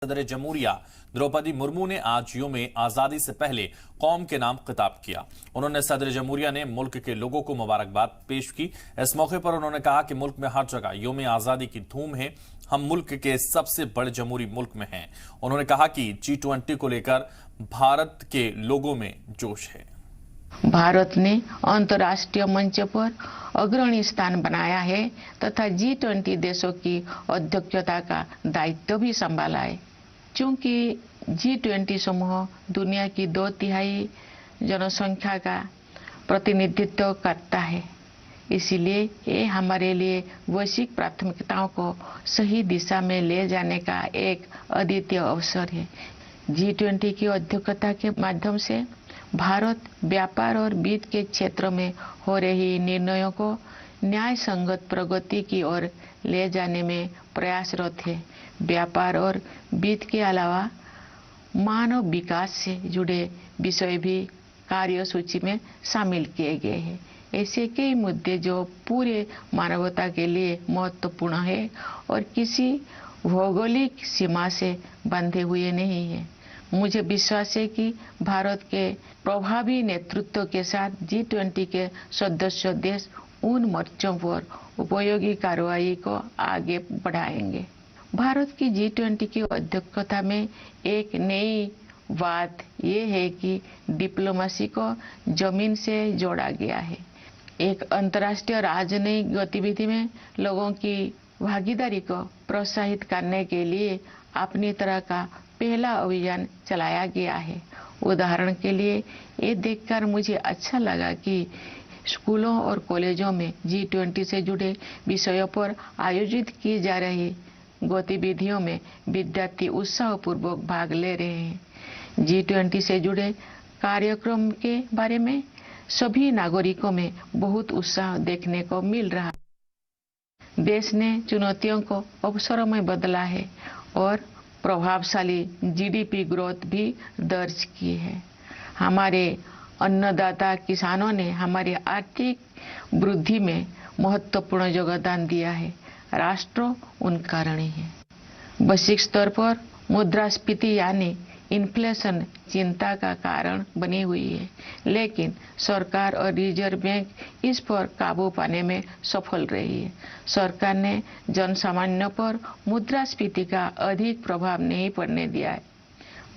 सदर जमहूरिया द्रौपदी मुर्मू ने आज यौम आजादी से पहले कौम के नाम खिताब किया। उन्होंने सदर जमहूरिया ने मुल्क के लोगों को मुबारकबाद पेश की। इस मौके पर उन्होंने कहा कि मुल्क में हर जगह यौम आजादी की धूम है। हम मुल्क के सबसे बड़े जमहूरी मुल्क में हैं। उन्होंने कहा कि G20 को लेकर भारत के लोगों में जोश है। भारत ने अंतर्राष्ट्रीय मंच पर अग्रणी स्थान बनाया है तथा G20 देशों की अध्यक्षता का दायित्व भी संभाला है। चूंकि G20 समूह दुनिया की 2/3 जनसंख्या का प्रतिनिधित्व करता है, इसीलिए ये हमारे लिए वैश्विक प्राथमिकताओं को सही दिशा में ले जाने का एक अद्वितीय अवसर है। G20 की अध्यक्षता के माध्यम से भारत व्यापार और वित्त के क्षेत्र में हो रही निर्णयों को न्याय संगत प्रगति की ओर ले जाने में प्रयासरत है। व्यापार और वित्त के अलावा मानव विकास से जुड़े विषय भी कार्यसूची में शामिल किए गए हैं। ऐसे कई मुद्दे जो पूरे मानवता के लिए महत्वपूर्ण है और किसी भौगोलिक सीमा से बंधे हुए नहीं है। मुझे विश्वास है कि भारत के प्रभावी नेतृत्व के साथ G20 के सदस्य देश उन मोर्चों पर उपयोगी कार्रवाई को आगे बढ़ाएंगे। भारत की G20 की अध्यक्षता में एक नई बात यह है कि डिप्लोमेसी को जमीन से जोड़ा गया है। एक अंतर्राष्ट्रीय राजनयिक गतिविधि में लोगों की भागीदारी को प्रोत्साहित करने के लिए अपनी तरह का पहला अभियान चलाया गया है। उदाहरण के लिए ये देखकर मुझे अच्छा लगा कि स्कूलों और कॉलेजों में G20 से जुड़े विषयों पर आयोजित की जा रही गतिविधियों में विद्यार्थी उत्साहपूर्वक भाग ले रहे हैं। G20 से जुड़े कार्यक्रम के बारे में सभी नागरिकों में बहुत उत्साह देखने को मिल रहा है। देश ने चुनौतियों को अवसरों में बदला है और प्रभावशाली GDP ग्रोथ भी दर्ज की है। हमारे अन्नदाता किसानों ने हमारी आर्थिक वृद्धि में महत्वपूर्ण योगदान दिया है। राष्ट्र उनका ऋणी है। वैश्विक स्तर पर मुद्रास्फीति यानी इन्फ्लेशन चिंता का कारण बनी हुई है, लेकिन सरकार और रिजर्व बैंक इस पर काबू पाने में सफल रही है। सरकार ने जनसामान्य पर मुद्रास्फीति का अधिक प्रभाव नहीं पड़ने दिया है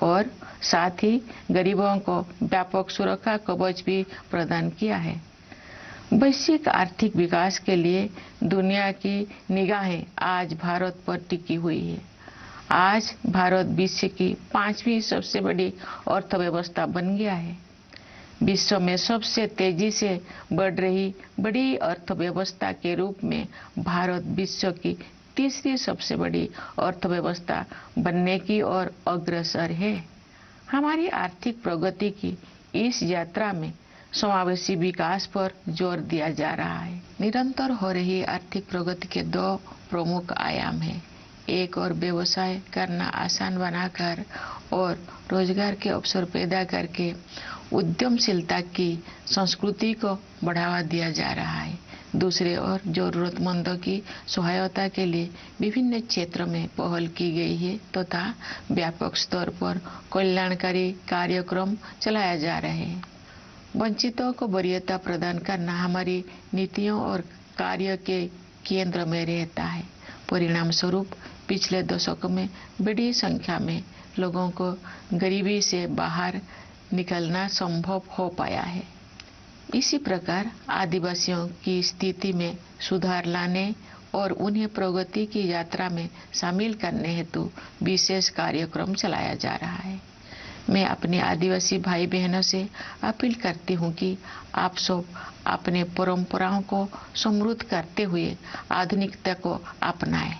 और साथ ही गरीबों को व्यापक सुरक्षा कवच भी प्रदान किया है। वैश्विक आर्थिक विकास के लिए दुनिया की निगाहें आज भारत पर टिकी हुई है। आज भारत विश्व की 5वीं सबसे बड़ी अर्थव्यवस्था बन गया है। विश्व में सबसे तेजी से बढ़ रही बड़ी अर्थव्यवस्था के रूप में भारत विश्व की 3री सबसे बड़ी अर्थव्यवस्था बनने की ओर अग्रसर है। हमारी आर्थिक प्रगति की इस यात्रा में समावेशी विकास पर जोर दिया जा रहा है। निरंतर हो रही आर्थिक प्रगति के 2 प्रमुख आयाम हैं। एक और व्यवसाय करना आसान बनाकर और रोजगार के अवसर पैदा करके उद्यमशीलता की संस्कृति को बढ़ावा दिया जा रहा है। दूसरे ओर जरूरतमंदों की सहायता के लिए विभिन्न क्षेत्रों में पहल की गई है तथा व्यापक स्तर पर कल्याणकारी कार्यक्रम चलाया जा रहे हैं। वंचितों को वरीयता प्रदान करना हमारी नीतियों और कार्य के केंद्र में रहता है। परिणाम स्वरूप पिछले दशकों में बड़ी संख्या में लोगों को गरीबी से बाहर निकलना संभव हो पाया है। इसी प्रकार आदिवासियों की स्थिति में सुधार लाने और उन्हें प्रगति की यात्रा में शामिल करने हेतु विशेष कार्यक्रम चलाया जा रहा है। मैं अपने आदिवासी भाई बहनों से अपील करती हूँ कि आप सब अपने परंपराओं को समृद्ध करते हुए आधुनिकता को अपनाएं।